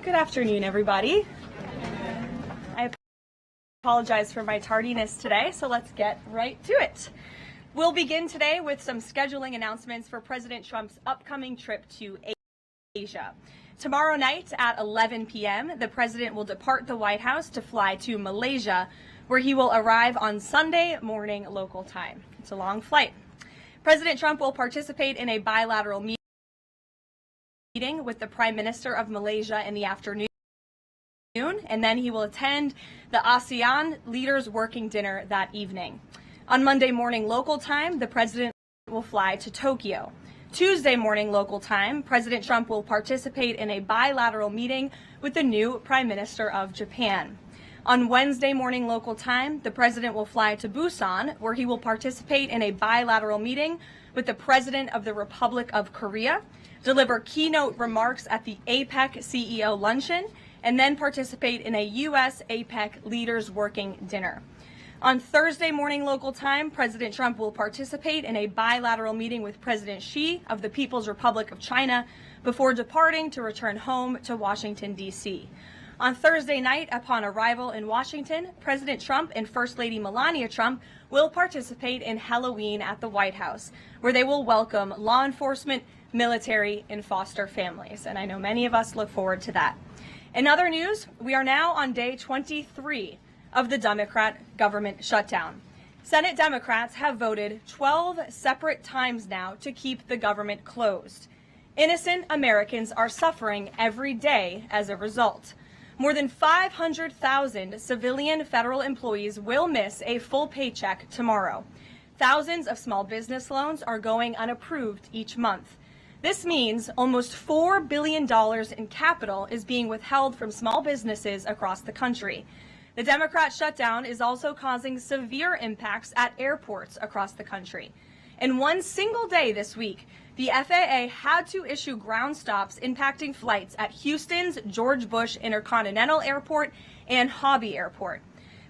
Good afternoon, everybody. I apologize for my tardiness today, so let's get right to it. We'll begin today with some scheduling announcements for President Trump's upcoming trip to Asia. Tomorrow night at 11 p.m., the president will depart the White House to fly to Malaysia, where he will arrive on Sunday morning local time. It's a long flight. President Trump will participate in a bilateral meeting with the Prime Minister of Malaysia in the afternoon, and then he will attend the ASEAN Leaders Working Dinner that evening. On Monday morning local time, the president will fly to Tokyo. Tuesday morning local time, President Trump will participate in a bilateral meeting with the new Prime Minister of Japan. On Wednesday morning local time, the president will fly to Busan, where he will participate in a bilateral meeting with the President of the Republic of Korea, deliver keynote remarks at the APEC CEO luncheon, and then participate in a U.S. APEC Leaders Working Dinner. On Thursday morning local time, President Trump will participate in a bilateral meeting with President Xi of the People's Republic of China before departing to return home to Washington, D.C. On Thursday night, upon arrival in Washington, President Trump and First Lady Melania Trump will participate in Halloween at the White House, where they will welcome law enforcement, military, and foster families. And I know many of us look forward to that. In other news, we are now on day 23 of the Democrat government shutdown. Senate Democrats have voted 12 separate times now to keep the government closed. Innocent Americans are suffering every day as a result. More than 500,000 civilian federal employees will miss a full paycheck tomorrow. Thousands of small business loans are going unapproved each month. This means almost $4 billion in capital is being withheld from small businesses across the country. The Democrat shutdown is also causing severe impacts at airports across the country. In one single day this week, the FAA had to issue ground stops impacting flights at Houston's George Bush Intercontinental Airport and Hobby Airport.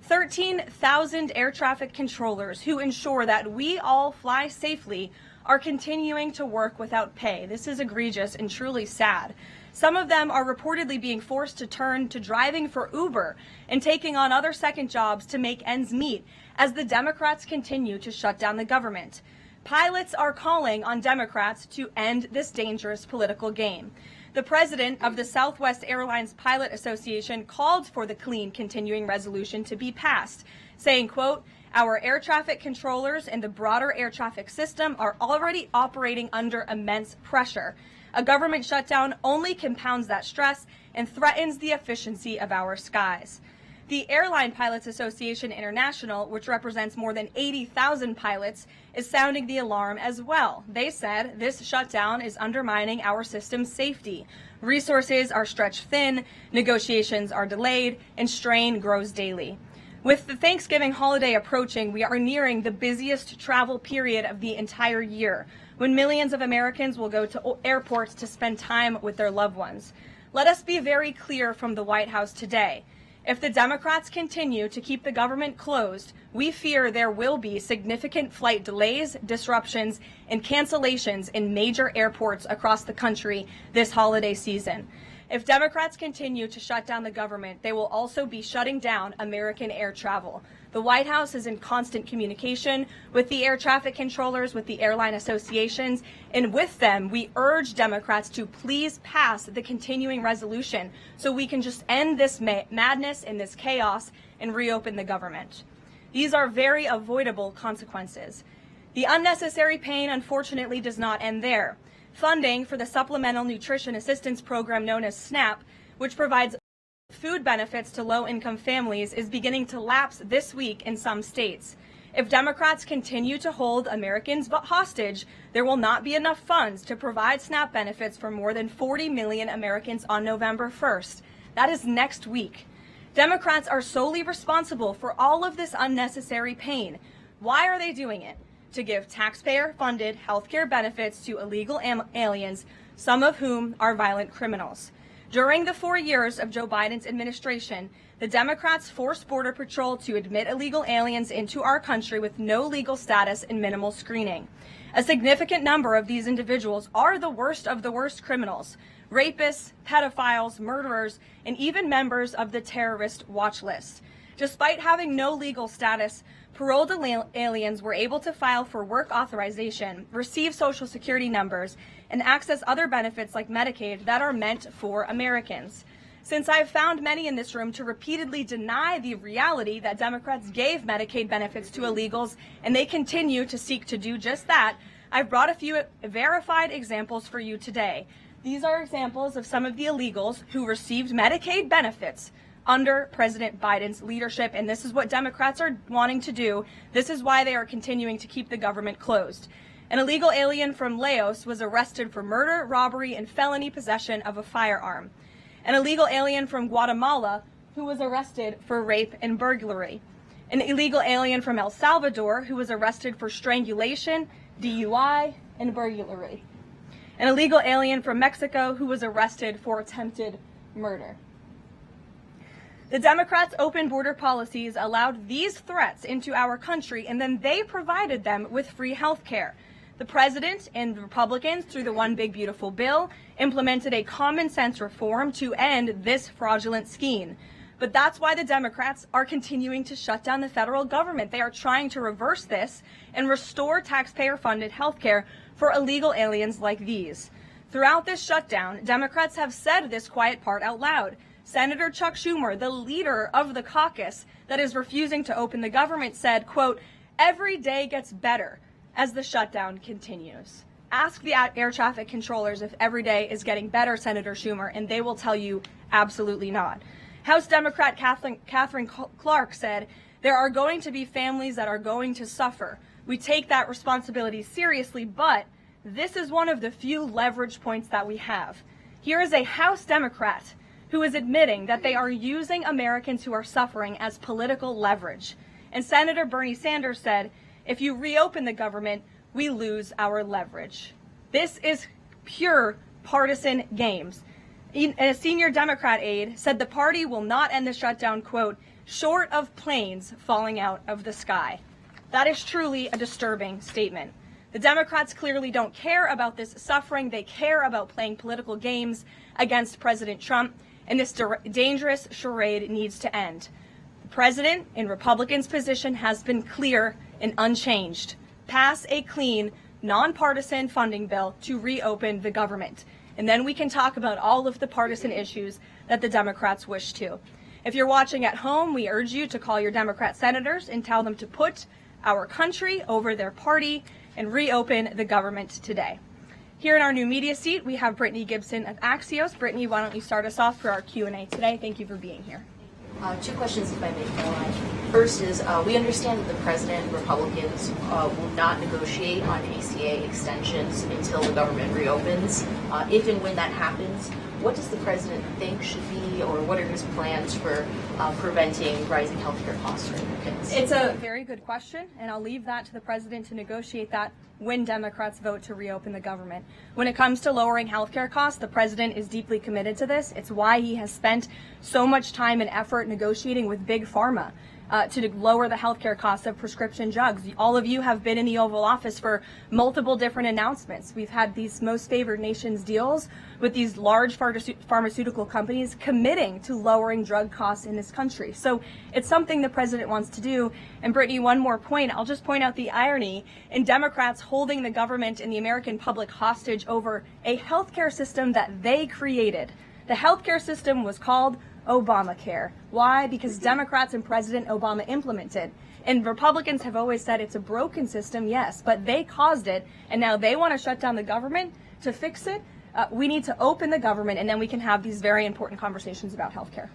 13,000 air traffic controllers who ensure that we all fly safely are continuing to work without pay. This is egregious and truly sad. Some of them are reportedly being forced to turn to driving for Uber and taking on other second jobs to make ends meet as the Democrats continue to shut down the government. Pilots are calling on Democrats to end this dangerous political game. The president of the Southwest Airlines Pilot Association called for the clean continuing resolution to be passed, saying, quote, "Our air traffic controllers and the broader air traffic system are already operating under immense pressure. A government shutdown only compounds that stress and threatens the efficiency of our skies." The Airline Pilots Association International, which represents more than 80,000 pilots, is sounding the alarm as well. They said this shutdown is undermining our system's safety. Resources are stretched thin, negotiations are delayed, and strain grows daily. With the Thanksgiving holiday approaching, we are nearing the busiest travel period of the entire year, when millions of Americans will go to airports to spend time with their loved ones. Let us be very clear from the White House today. If the Democrats continue to keep the government closed, we fear there will be significant flight delays, disruptions, and cancellations in major airports across the country this holiday season. If Democrats continue to shut down the government, they will also be shutting down American air travel. The White House is in constant communication with the air traffic controllers, with the airline associations, and with them, we urge Democrats to please pass the continuing resolution so we can just end this madness and this chaos and reopen the government. These are very avoidable consequences. The unnecessary pain, unfortunately, does not end there. Funding for the Supplemental Nutrition Assistance Program known as SNAP, which provides food benefits to low-income families, is beginning to lapse this week in some states. If Democrats continue to hold Americans hostage, there will not be enough funds to provide SNAP benefits for more than 40 million Americans on November 1st. That is next week. Democrats are solely responsible for all of this unnecessary pain. Why are they doing it? To give taxpayer-funded health care benefits to illegal aliens, some of whom are violent criminals. During the 4 years of Joe Biden's administration, the Democrats forced Border Patrol to admit illegal aliens into our country with no legal status and minimal screening. A significant number of these individuals are the worst of the worst criminals. rapists, pedophiles, murderers, and even members of the terrorist watch list. Despite having no legal status, paroled aliens were able to file for work authorization, receive Social Security numbers, and access other benefits like Medicaid that are meant for Americans. Since I've found many in this room to repeatedly deny the reality that Democrats gave Medicaid benefits to illegals, and they continue to seek to do just that, I've brought a few verified examples for you today. These are examples of some of the illegals who received Medicaid benefits under President Biden's leadership, and this is what Democrats are wanting to do. This is why they are continuing to keep the government closed. An illegal alien from Laos was arrested for murder, robbery, and felony possession of a firearm. An illegal alien from Guatemala who was arrested for rape and burglary. An illegal alien from El Salvador who was arrested for strangulation, DUI, and burglary. An illegal alien from Mexico who was arrested for attempted murder. The Democrats' open border policies allowed these threats into our country, and then they provided them with free health care. The president and the Republicans, through the One Big Beautiful Bill, implemented a common sense reform to end this fraudulent scheme. But that's why the Democrats are continuing to shut down the federal government. They are trying to reverse this and restore taxpayer-funded health care for illegal aliens like these. Throughout this shutdown, Democrats have said this quiet part out loud. Senator Chuck Schumer, the leader of the caucus that is refusing to open the government, said, quote, "Every day gets better as the shutdown continues." Ask the air traffic controllers if every day is getting better, Senator Schumer, and they will tell you absolutely not. House Democrat Catherine Clark said, "There are going to be families that are going to suffer. We take that responsibility seriously, but this is one of the few leverage points that we have." Here is a House Democrat who is admitting that they are using Americans who are suffering as political leverage. And Senator Bernie Sanders said, "If you reopen the government, we lose our leverage." This is pure partisan games. A senior Democrat aide said the party will not end the shutdown, quote, "short of planes falling out of the sky." That is truly a disturbing statement. The Democrats clearly don't care about this suffering. They care about playing political games against President Trump, and this dangerous charade needs to end. The president, in Republicans' position, has been clear and unchanged. Pass a clean, nonpartisan funding bill to reopen the government. And then we can talk about all of the partisan issues that the Democrats wish to. If you're watching at home, we urge you to call your Democrat senators and tell them to put our country over their party and reopen the government today. Here in our new media seat, we have Brittany Gibson of Axios. Brittany, why don't you start us off for our Q&A today? Thank you for being here. Two questions, if I may, Karoline. First is, we understand that the president and Republicans will not negotiate on ACA extensions until the government reopens. If and when that happens, what does the president think should be, or what are his plans for preventing rising healthcare costs for Americans? It's a very good question, and I'll leave that to the president to negotiate that when Democrats vote to reopen the government. When it comes to lowering healthcare costs, the president is deeply committed to this. It's why he has spent so much time and effort negotiating with Big Pharma to lower the healthcare costs of prescription drugs. All of you have been in the Oval Office for multiple different announcements. We've had these most favored nations deals with these large pharmaceutical companies committing to lowering drug costs in this country. So it's something the president wants to do. And Brittany, one more point. I'll just point out the irony in Democrats holding the government and the American public hostage over a healthcare system that they created. The healthcare system was called Obamacare. Why? Because Democrats and President Obama implemented. And Republicans have always said it's a broken system, yes, but they caused it, and now they want to shut down the government to fix it. We need to open the government, and then we can have these very important conversations about healthcare.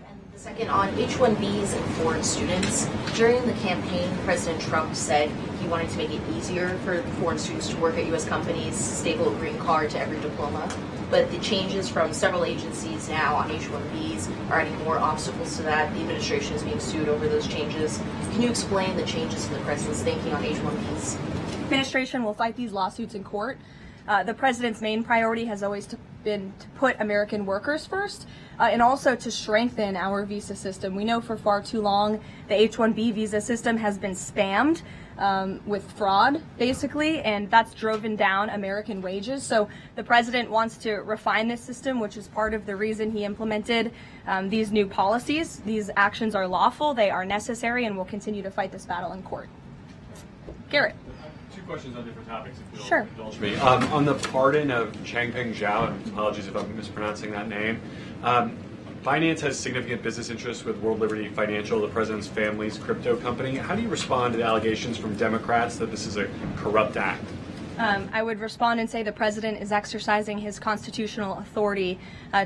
And the second, on H-1Bs and foreign students, during the campaign, President Trump said he wanted to make it easier for foreign students to work at U.S. companies, stable green card to every diploma. But the changes from several agencies now on H-1Bs are adding more obstacles to that. The administration is being sued over those changes. Can you explain the changes in the president's thinking on H-1Bs? The administration will fight these lawsuits in court. The president's main priority has always been to put American workers first, and also to strengthen our visa system. We know for far too long the H-1B visa system has been spammed with fraud, basically, and that's driven down American wages. So the president wants to refine this system, which is part of the reason he implemented these new policies. These actions are lawful, they are necessary, and we'll continue to fight this battle in court. Garrett. Two questions on different topics, if you'll Sure. indulge me. On the pardon of Changpeng Zhao, and apologies if I'm mispronouncing that name, Binance has significant business interests with World Liberty Financial, the president's family's crypto company. How do you respond to the allegations from Democrats that this is a corrupt act? I would respond and say the president is exercising his constitutional authority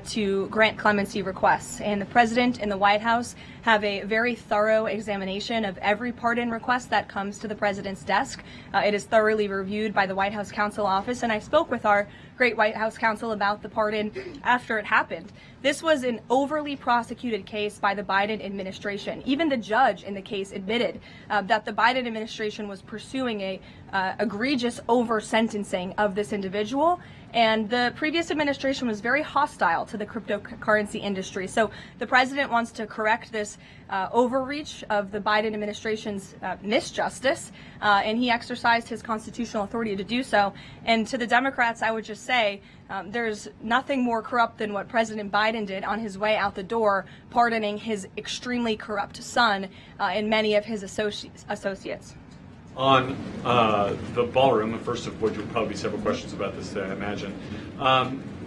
to grant clemency requests. And the president and the White House have a very thorough examination of every pardon request that comes to the president's desk. It is thoroughly reviewed by the White House Counsel Office, and I spoke with our great White House counsel about the pardon after it happened. This was an overly prosecuted case by the Biden administration. Even the judge in the case admitted that the Biden administration was pursuing a egregious over-sentencing of this individual, and the previous administration was very hostile to the cryptocurrency industry. So the president wants to correct this overreach of the Biden administration's misjustice, and he exercised his constitutional authority to do so. And to the Democrats, I would just say there's nothing more corrupt than what President Biden did on his way out the door, pardoning his extremely corrupt son and many of his associates. On the ballroom, the first of which will probably be several questions about this today, I imagine.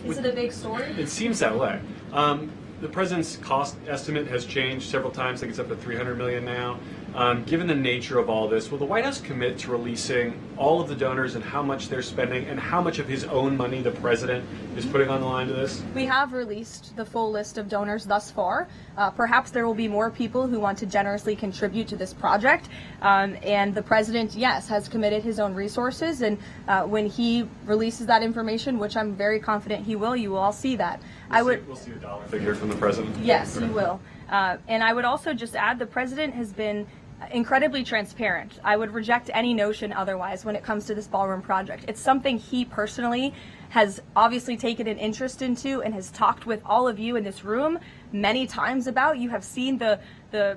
Is it a big story? It seems that way. The president's cost estimate has changed several times. I think it's up to $300 million now. Given the nature of all this, will the White House commit to releasing all of the donors and how much they're spending and how much of his own money the president is putting on the line to this? We have released the full list of donors thus far. Perhaps there will be more people who want to generously contribute to this project. And the president, yes, has committed his own resources. And when he releases that information, which I'm very confident he will, you will all see that. We'll see the dollar figure from the president? Yes, you will. And I would also just add the president has been incredibly transparent. I would reject any notion otherwise when it comes to this ballroom project. It's something he personally has obviously taken an interest into and has talked with all of you in this room many times about. You have seen the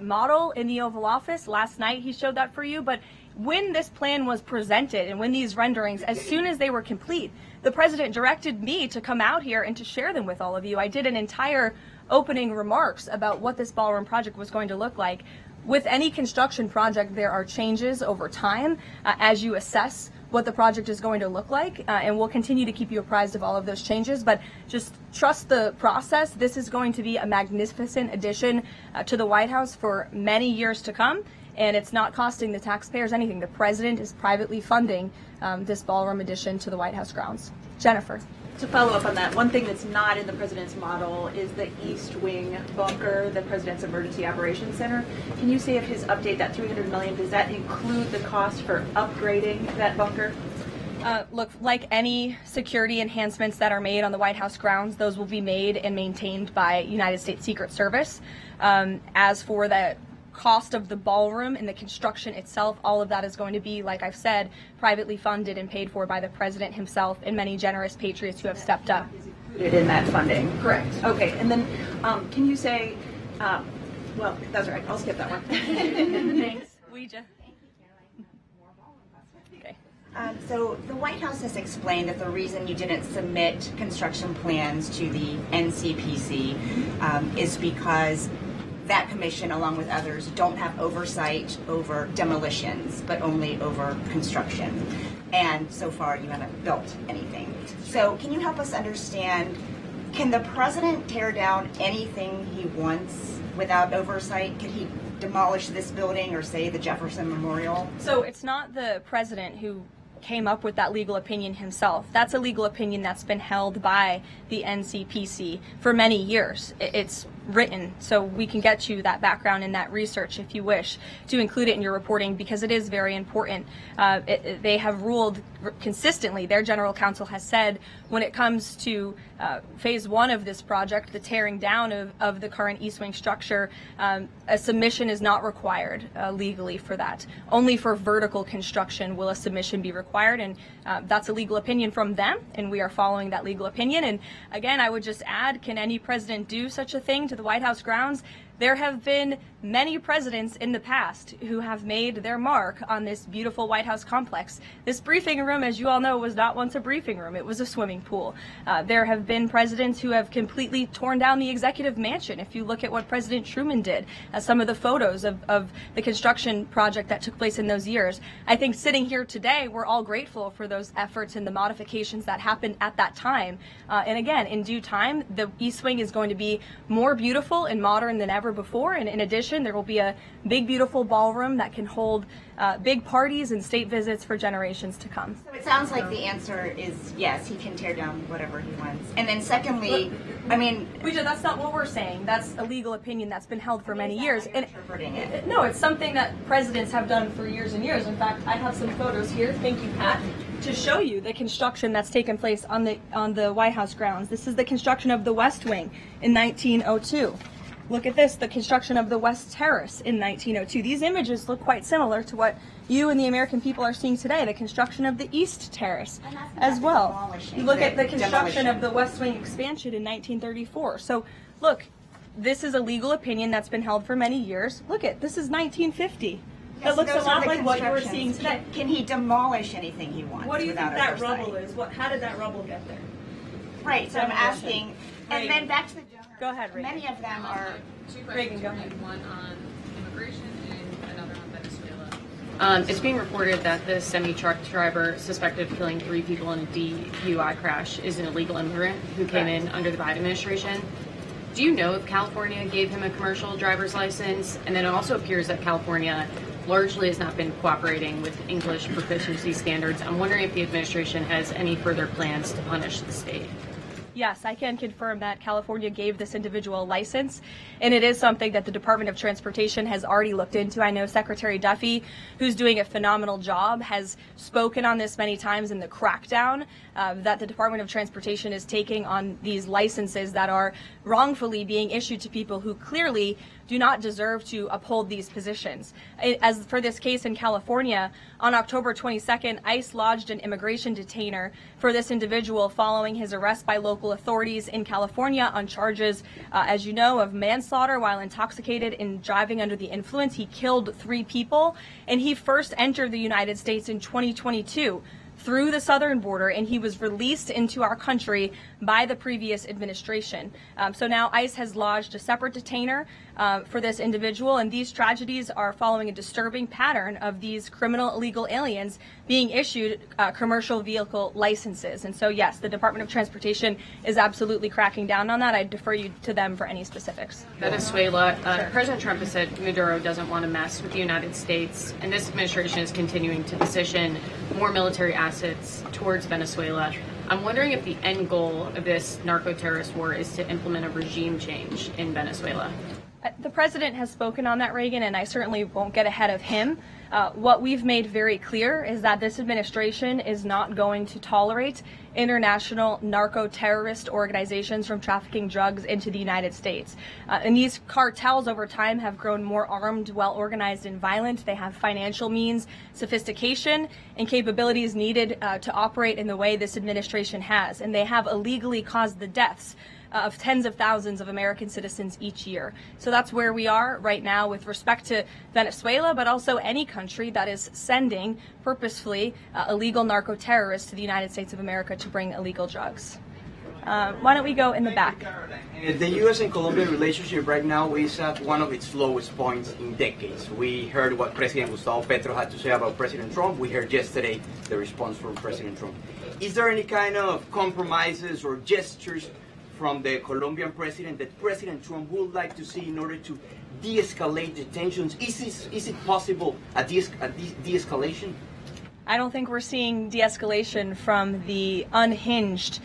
model in the Oval Office. Last night he showed that for you. But when this plan was presented and when these renderings, as soon as they were complete, the president directed me to come out here and to share them with all of you. I did an entire opening remarks about what this ballroom project was going to look like. With any construction project, there are changes over time as you assess what the project is going to look like, and we'll continue to keep you apprised of all of those changes, but just trust the process. This is going to be a magnificent addition to the White House for many years to come, and it's not costing the taxpayers anything. The president is privately funding this ballroom addition to the White House grounds. Jennifer. To follow up on that, one thing that's not in the president's model is the East Wing bunker, the president's emergency operations center. Can you say if his update, that $300 million, does that include the cost for upgrading that bunker? Look, like any security enhancements that are made on the White House grounds, those will be made and maintained by United States Secret Service. As for the cost of the ballroom and the construction itself, all of that is going to be, like I've said, privately funded and paid for by the president himself and many generous patriots who have stepped up. Included in that funding? Correct. Okay, and then can you say, well, that's all right, I'll skip that one. Thanks. Okay. So the White House has explained that the reason you didn't submit construction plans to the NCPC is because that commission, along with others, don't have oversight over demolitions, but only over construction. And so far, you haven't built anything. So can you help us understand, can the president tear down anything he wants without oversight? Can he demolish this building or, say, the Jefferson Memorial? So it's not the president who came up with that legal opinion himself. That's a legal opinion that's been held by the NCPC for many years. It's written, so we can get you that background and that research if you wish to include it in your reporting, because it is very important. They have ruled consistently, their general counsel has said, when it comes to phase one of this project, the tearing down of the current East Wing structure, a submission is not required legally for that. Only for vertical construction will a submission be required, and that's a legal opinion from them, and we are following that legal opinion. And again, I would just add, can any president do such a thing to the White House grounds? There have been many presidents in the past who have made their mark on this beautiful White House complex. This briefing room, as you all know, was not once a briefing room. It was a swimming pool. There have been presidents who have completely torn down the executive mansion. If you look at what President Truman did, some of the photos of the construction project that took place in those years, I think sitting here today, we're all grateful for those efforts and the modifications that happened at that time. And again, in due time, the East Wing is going to be more beautiful and modern than ever before. And in addition, there will be a big, beautiful ballroom that can hold big parties and state visits for generations to come. So it sounds like the answer is yes, he can tear down whatever he wants. And then secondly, I mean, that's not what we're saying. That's a legal opinion that's been held for many years. And interpreting it. no, it's something that presidents have done for years and years. In fact, I have some photos here. Thank you, Pat, to show you the construction that's taken place on the White House grounds. This is the construction of the West Wing in 1902. Look at this, the construction of the West Terrace in 1902. These images look quite similar to what you and the American people are seeing today, the construction of the East Terrace as well. You look at the construction of the West Wing expansion in 1934. So look, this is a legal opinion that's been held for many years. Look at, this is 1950. That looks a lot like what you were seeing today. Can he demolish anything he wants? What do you think without that rubble is? How did that rubble get there? Right, so I'm asking, and then back to the donors. Go ahead, Reagan. Many of them are. Two Reagan, questions. go ahead. One on immigration and another on Venezuela. It's being reported that the semi-truck driver suspected of killing 3 people in a DUI crash is an illegal immigrant who came in under the Biden administration. Do you know if California gave him a commercial driver's license? And then it also appears that California largely has not been cooperating with English proficiency standards. I'm wondering if the administration has any further plans to punish the state. Yes, I can confirm that California gave this individual a license, and it is something that the Department of Transportation has already looked into. I know Secretary Duffy, who's doing a phenomenal job, has spoken on this many times in the crackdown that the Department of Transportation is taking on these licenses that are wrongfully being issued to people who clearly do not deserve to uphold these positions. As for this case in California, on October 22nd, ICE lodged an immigration detainer for this individual following his arrest by local authorities in California on charges, as you know, of manslaughter while intoxicated and driving under the influence. He killed 3 people, and he first entered the United States in 2022 through the southern border, and he was released into our country by the previous administration. So now ICE has lodged a separate detainer for this individual, and these tragedies are following a disturbing pattern of these criminal illegal aliens being issued commercial vehicle licenses. And so yes, the Department of Transportation is absolutely cracking down on that. I'd defer you to them for any specifics. Venezuela, President Trump has said Maduro doesn't want to mess with the United States, and this administration is continuing to position more military assets towards Venezuela. I'm wondering if the end goal of this narco-terrorist war is to implement a regime change in Venezuela. The president has spoken on that, Reagan, and I certainly won't get ahead of him. What we've made very clear is that this administration is not going to tolerate international narco-terrorist organizations from trafficking drugs into the United States. And these cartels over time have grown more armed, well-organized, and violent. They have financial means, sophistication, and capabilities needed to operate in the way this administration has. And they have illegally caused the deaths of tens of thousands of American citizens each year. So that's where we are right now with respect to Venezuela, but also any country that is sending purposefully illegal narco-terrorists to the United States of America to bring illegal drugs. Why don't we go in the back? The U.S. and Colombia relationship right now is at one of its lowest points in decades. We heard what President Gustavo Petro had to say about President Trump. We heard yesterday the response from President Trump. Is there any kind of compromises or gestures from the Colombian president that President Trump would like to see in order to de-escalate the tensions? Is it possible a de-escalation? I don't think we're seeing de-escalation from the unhinged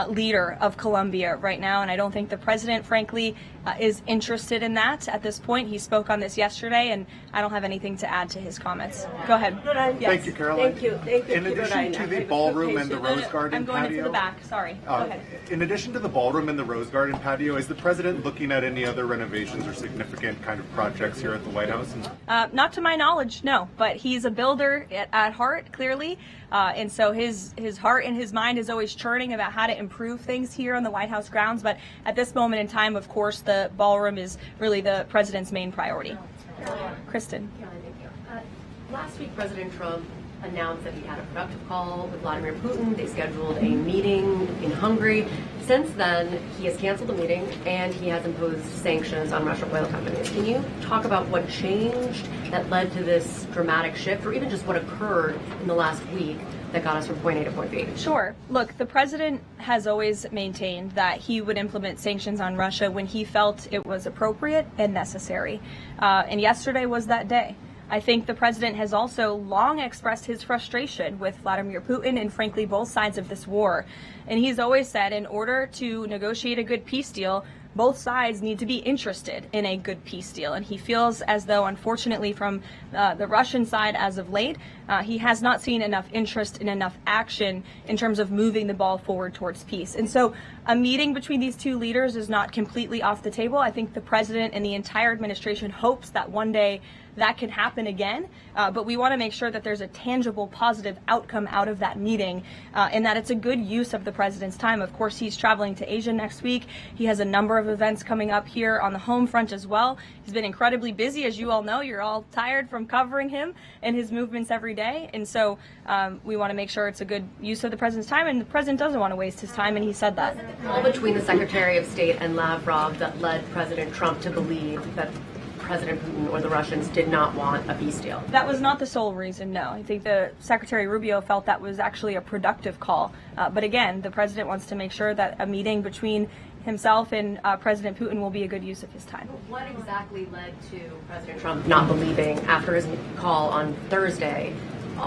leader of Colombia right now, and I don't think the president, frankly, is interested in that at this point. He spoke on this yesterday, and I don't have anything to add to his comments. Go ahead. Yes. Thank you, Caroline. Thank you. In addition to the ballroom and the rose garden I'm going patio, into the back. Sorry. Go ahead. in addition to the ballroom and the rose garden patio, is the president looking at any other renovations or significant kind of projects here at the White House? Not to my knowledge, no. But he's a builder at heart, clearly, and so his heart and his mind is always churning about how to improve things here on the White House grounds. But at this moment in time, of course, the ballroom is really the president's main priority. Kristen. Last week, President Trump announced that he had a productive call with Vladimir Putin. They scheduled a meeting in Hungary. Since then, he has canceled the meeting and he has imposed sanctions on Russian oil companies. Can you talk about what changed that led to this dramatic shift, or even just what occurred in the last week that got us from point A to point B? Sure. Look, the president has always maintained that he would implement sanctions on Russia when he felt it was appropriate and necessary. And yesterday was that day. I think the president has also long expressed his frustration with Vladimir Putin and, frankly, both sides of this war. And he's always said in order to negotiate a good peace deal, both sides need to be interested in a good peace deal. And he feels as though, unfortunately, from the Russian side as of late, he has not seen enough interest and enough action in terms of moving the ball forward towards peace. And so a meeting between these two leaders is not completely off the table. I think the president and the entire administration hopes that one day that can happen again, but we want to make sure that there's a tangible, positive outcome out of that meeting, and that it's a good use of the president's time. Of course, he's traveling to Asia next week. He has a number of events coming up here on the home front as well. He's been incredibly busy, as you all know. You're all tired from covering him and his movements every day, and so we want to make sure it's a good use of the president's time, and the president doesn't want to waste his time, and he said that. All between the Secretary of State and Lavrov that led President Trump to believe that President Putin or the Russians did not want a peace deal. That was not the sole reason, no. I think the Secretary Rubio felt that was actually a productive call. But again, the president wants to make sure that a meeting between himself and President Putin will be a good use of his time. What exactly led to President Trump not believing, after his call on Thursday,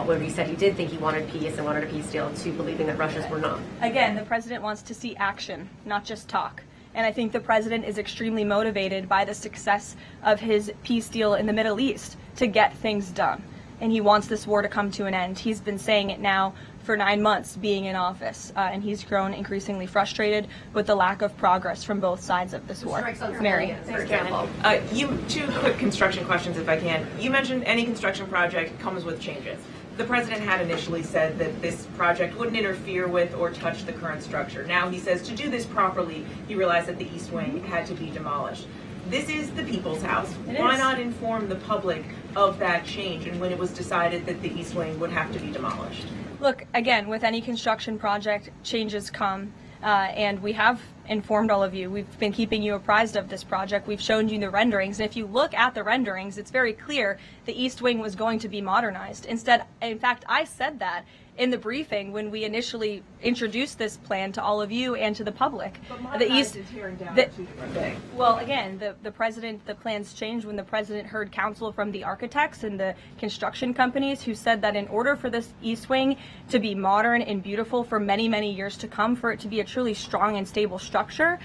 where he said he did think he wanted peace and wanted a peace deal, to believing that Russians were not? Again, the president wants to see action, not just talk. And I think the president is extremely motivated by the success of his peace deal in the Middle East to get things done. And he wants this war to come to an end. He's been saying it now for 9 months being in office, and he's grown increasingly frustrated with the lack of progress from both sides of this war. Mary. For example. Two quick construction questions, if I can. You mentioned any construction project comes with changes. The president had initially said that this project wouldn't interfere with or touch the current structure. Now he says to do this properly, he realized that the East Wing had to be demolished. This is the people's house. Why not inform the public of that change and when it was decided that the East Wing would have to be demolished? Look, again, with any construction project, changes come. And we have informed all of you. We've been keeping you apprised of this project. We've shown you the renderings. And if you look at the renderings, it's very clear the East Wing was going to be modernized. Instead, in fact, I said that in the briefing when we initially introduced this plan to all of you and to the public. But the East is tearing down two different things. Well, again, the plans changed when the president heard counsel from the architects and the construction companies who said that in order for this East Wing to be modern and beautiful for many, many years to come, for it to be a truly strong and stable structure,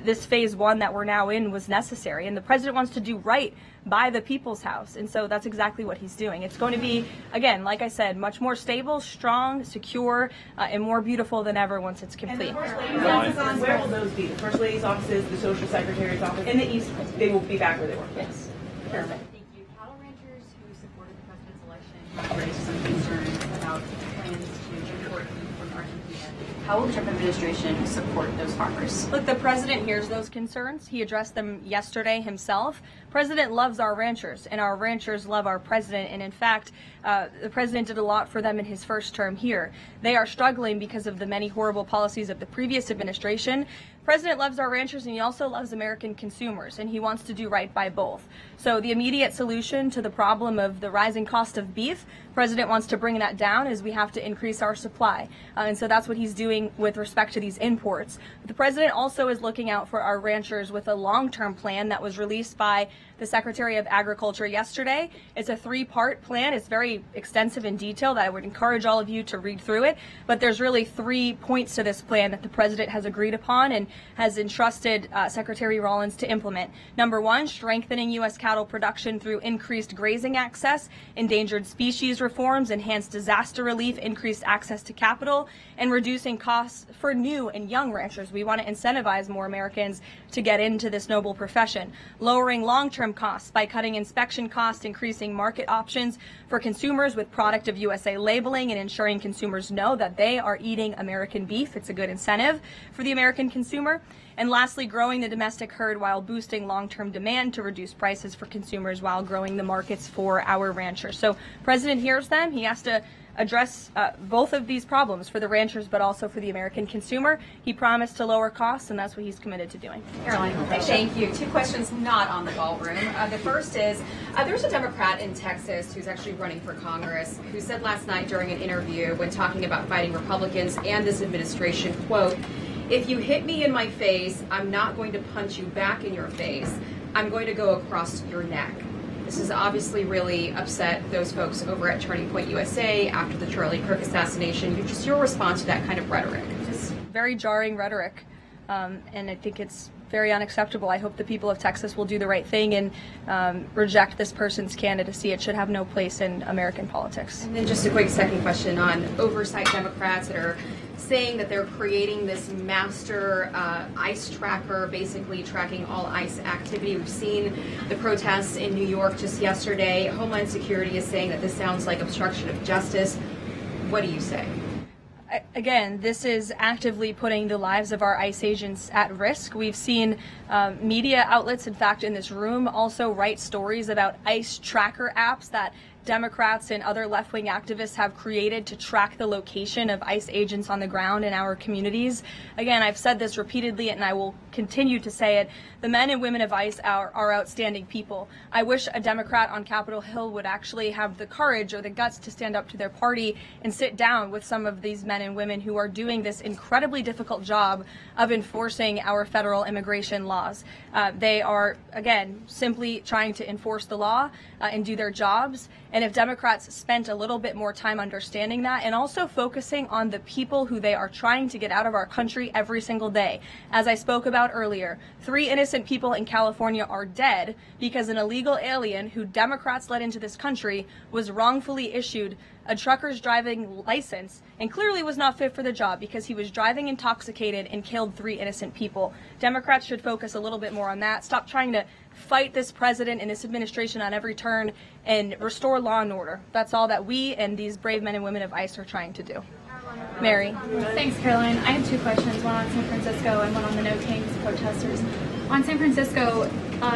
this phase one that we're now in was necessary. And the president wants to do right by the people's house. And so that's exactly what he's doing. It's going to be, again, like I said, much more stable, strong, secure, and more beautiful than ever once it's complete. And the First Lady's offices, where will those be? The First Lady's offices, the Social Secretary's office? In the East, they will be back where they were. Yes. Perfect. Thank you. Cattle ranchers who supported the president's election have raised some concerns about plans to import beef from Argentina. How will the Trump administration support those farmers? Look, the president hears those concerns. He addressed them yesterday himself. President loves our ranchers, and our ranchers love our president. And in fact, the president did a lot for them in his first term here. They are struggling because of the many horrible policies of the previous administration. President loves our ranchers, and he also loves American consumers, and he wants to do right by both. So the immediate solution to the problem of the rising cost of beef, President wants to bring that down as we have to increase our supply. And so that's what he's doing with respect to these imports. But the president also is looking out for our ranchers with a long-term plan that was released by the Secretary of Agriculture yesterday. It's a 3-part plan. It's very extensive and detailed. I would encourage all of you to read through it. But there's really 3 points to this plan that the president has agreed upon and has entrusted Secretary Rollins to implement. Number 1, strengthening U.S. cattle production through increased grazing access, endangered species reforms, enhanced disaster relief, increased access to capital, and reducing costs for new and young ranchers. We want to incentivize more Americans to get into this noble profession. Lowering long-term costs by cutting inspection costs, increasing market options for consumers with product of USA labeling, and ensuring consumers know that they are eating American beef. It's a good incentive for the American consumer. And lastly, growing the domestic herd while boosting long-term demand to reduce prices for consumers while growing the markets for our ranchers. So President hears them. He has to address both of these problems for the ranchers, but also for the American consumer. He promised to lower costs, and that's what he's committed to doing. Karoline, thank you. 2 questions not on the ballroom. The first is, there's a Democrat in Texas who's actually running for Congress who said last night during an interview when talking about fighting Republicans and this administration, quote, "If you hit me in my face, I'm not going to punch you back in your face. I'm going to go across your neck." This has obviously really upset those folks over at Turning Point USA after the Charlie Kirk assassination. Just your response to that kind of rhetoric? Just very jarring rhetoric, and I think it's very unacceptable. I hope the people of Texas will do the right thing and reject this person's candidacy. It should have no place in American politics. And then just a quick second question on oversight Democrats that are saying that they're creating this master ICE tracker, basically tracking all ICE activity. We've seen the protests in New York just yesterday. Homeland Security is saying that this sounds like obstruction of justice. What do you say? Again, this is actively putting the lives of our ICE agents at risk. We've seen media outlets, in fact, in this room, also write stories about ICE tracker apps that Democrats and other left-wing activists have created to track the location of ICE agents on the ground in our communities. Again, I've said this repeatedly and I will continue to say it. The men and women of ICE are outstanding people. I wish a Democrat on Capitol Hill would actually have the courage or the guts to stand up to their party and sit down with some of these men and women who are doing this incredibly difficult job of enforcing our federal immigration laws. They are, again, simply trying to enforce the law and do their jobs. And if Democrats spent a little bit more time understanding that and also focusing on the people who they are trying to get out of our country every single day. As I spoke about earlier, 3 innocent people in California are dead because an illegal alien who Democrats let into this country was wrongfully issued a trucker's driving license and clearly was not fit for the job because he was driving intoxicated and killed 3 innocent people. Democrats should focus a little bit more on that. Stop trying to fight this president and this administration on every turn and restore law and order. That's all that we and these brave men and women of ICE are trying to do. Mary. Thanks, Caroline. I have 2 questions, one on San Francisco and one on the No Kings protesters. On San Francisco,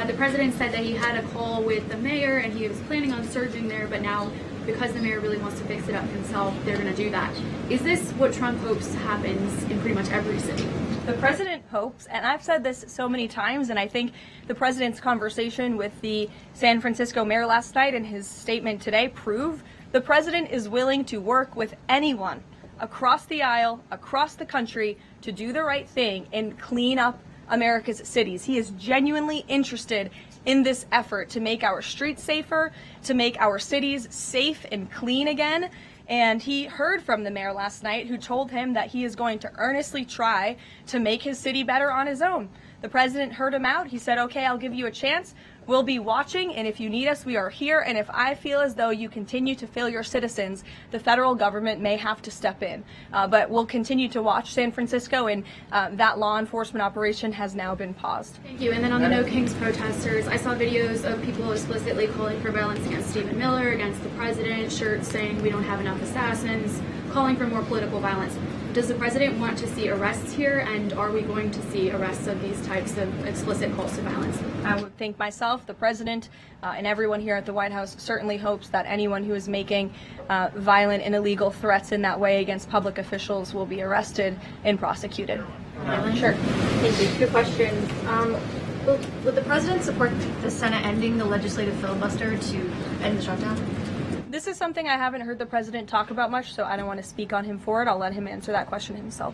the president said that he had a call with the mayor and he was planning on surging there, but now because the mayor really wants to fix it up himself, they're going to do that. Is this what Trump hopes happens in pretty much every city? The president hopes, and I've said this so many times, and I think the president's conversation with the San Francisco mayor last night and his statement today prove the president is willing to work with anyone across the aisle, across the country, to do the right thing and clean up America's cities. He is genuinely interested in this effort to make our streets safer, to make our cities safe and clean again. And he heard from the mayor last night who told him that he is going to earnestly try to make his city better on his own. The president heard him out. He said, okay, I'll give you a chance. We'll be watching, and if you need us, we are here. And if I feel as though you continue to fail your citizens, the federal government may have to step in. But we'll continue to watch San Francisco, and that law enforcement operation has now been paused. Thank you. And then on the No Kings protesters, I saw videos of people explicitly calling for violence against Stephen Miller, against the president, shirts saying we don't have enough assassins, calling for more political violence. Does the president want to see arrests here, and are we going to see arrests of these types of explicit calls to violence? I would think myself, the president, and everyone here at the White House certainly hopes that anyone who is making violent and illegal threats in that way against public officials will be arrested and prosecuted. Sure. Thank you. 2 questions. Would the president support the Senate ending the legislative filibuster to end the shutdown? This is something I haven't heard the president talk about much, so I don't want to speak on him for it. I'll let him answer that question himself.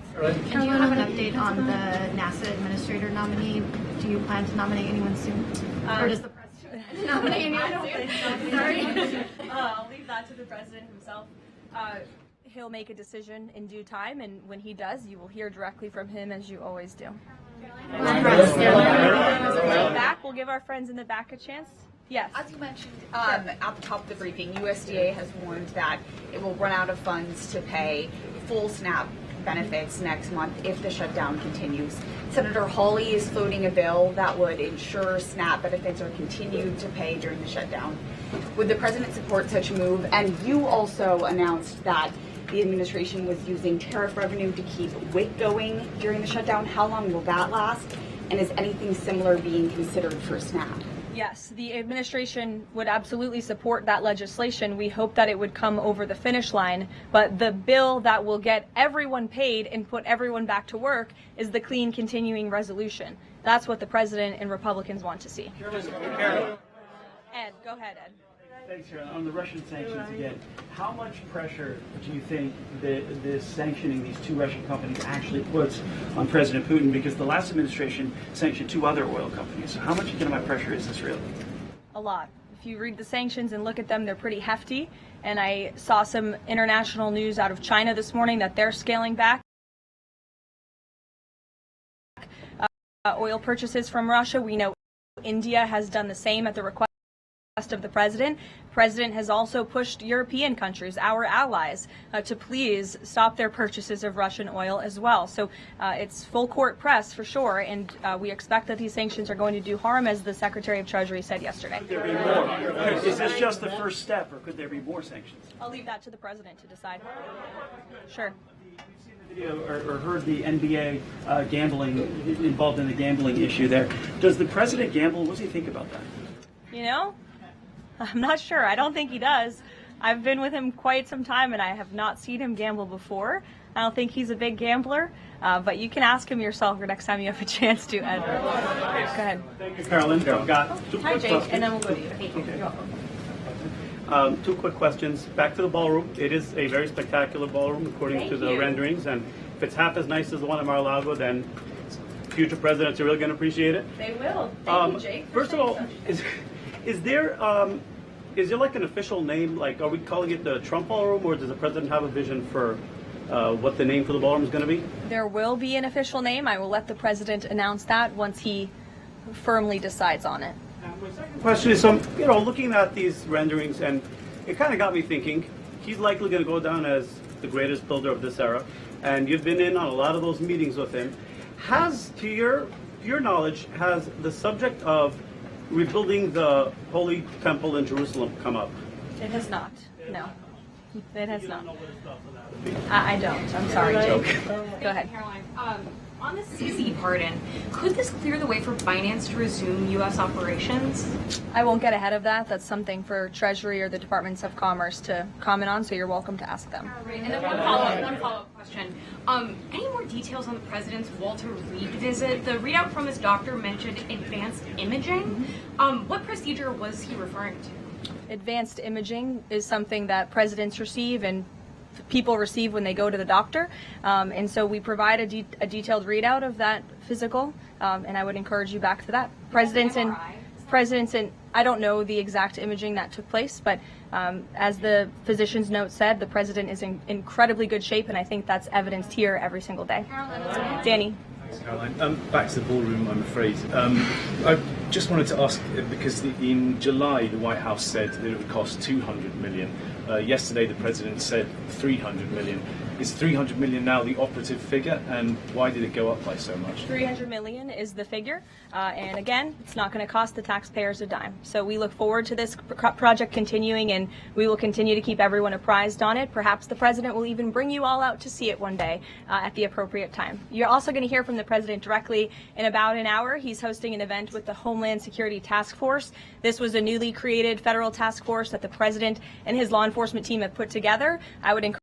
Can you have an update on the NASA administrator nominee? Do you plan to nominate anyone soon? Or does the president? I'll leave that to the president himself. He'll make a decision in due time, and when he does, you will hear directly from him, as you always do. Back, we'll give our friends in the back a chance. Yes. As you mentioned at the top of the briefing, USDA has warned that it will run out of funds to pay full SNAP benefits next month if the shutdown continues. Senator Hawley is floating a bill that would ensure SNAP benefits are continued to pay during the shutdown. Would the president support such a move? And you also announced that the administration was using tariff revenue to keep WIC going during the shutdown. How long will that last? And is anything similar being considered for SNAP? Yes, the administration would absolutely support that legislation. We hope that it would come over the finish line, but the bill that will get everyone paid and put everyone back to work is the clean continuing resolution. That's what the president and Republicans want to see. Ed, go ahead, Ed. Thanks, Caroline. On the Russian sanctions again, how much pressure do you think the sanctioning these two Russian companies actually puts on President Putin? Because the last administration sanctioned two other oil companies. So how much economic pressure is this really? A lot. If you read the sanctions and look at them, they're pretty hefty. And I saw some international news out of China this morning that they're scaling back oil purchases from Russia. We know India has done the same at the request of the president. The president has also pushed European countries, our allies, to please stop their purchases of Russian oil as well. So it's full court press for sure, and we expect that these sanctions are going to do harm, as the Secretary of Treasury said yesterday. Could there be more? Is this just the first step, or could there be more sanctions? I'll leave that to the president to decide. Sure. We've seen the video or heard the NBA gambling, involved in the gambling issue there. Does the president gamble? What does he think about that? You know, I'm not sure. I don't think he does. I've been with him quite some time, and I have not seen him gamble before. I don't think he's a big gambler, but you can ask him yourself the next time you have a chance to, Ed. Go ahead. Thank you, Karoline. I've got two Hi, quick Jake, questions. and then we'll go to you. Thank you. Okay. You're welcome. Two quick questions. Back to the ballroom. It is a very spectacular ballroom, according Thank to the you. renderings. And if it's half as nice as the one at Mar-a-Lago, then future presidents are really going to appreciate it. They will. Thank you, Jake. First of all, is there like an official name? Like, are we calling it the Trump Ballroom, or does the president have a vision for what the name for the ballroom is going to be? There will be an official name. I will let the president announce that once he firmly decides on it. My second question is, looking at these renderings, and it kind of got me thinking, he's likely going to go down as the greatest builder of this era, and you've been in on a lot of those meetings with him. Has, to your knowledge, has the subject of rebuilding the Holy Temple in Jerusalem come up? It has not. No. It has not. I don't. I'm sorry, Jake. Go ahead. Caroline, on the CZ pardon, could this clear the way for Binance to resume U.S. operations? I won't get ahead of that. That's something for Treasury or the Departments of Commerce to comment on, so you're welcome to ask them. And then one follow-up question. Any more details on the president's Walter Reed visit? The readout from his doctor mentioned advanced imaging. What procedure was he referring to? Advanced imaging is something that presidents receive and people receive when they go to the doctor, and so we provide a detailed readout of that physical, and I would encourage you back to that. Presidents and I don't know the exact imaging that took place, but as the physician's note said, the president is in incredibly good shape, and I think that's evidenced here every single day. Danny. Thanks, Caroline. Back to the ballroom, I'm afraid. I just wanted to ask, because in July the White House said that it would cost $200 million. Yesterday the president said $300 million. Is $300 million now the operative figure, and why did it go up by so much? $300 million is the figure, and again, it's not going to cost the taxpayers a dime. So we look forward to this project continuing, and we will continue to keep everyone apprised on it. Perhaps the president will even bring you all out to see it one day at the appropriate time. You're also going to hear from the president directly in about an hour. He's hosting an event with the Homeland Security Task Force. This was a newly created federal task force that the president and his law enforcement team have put together. I would encourage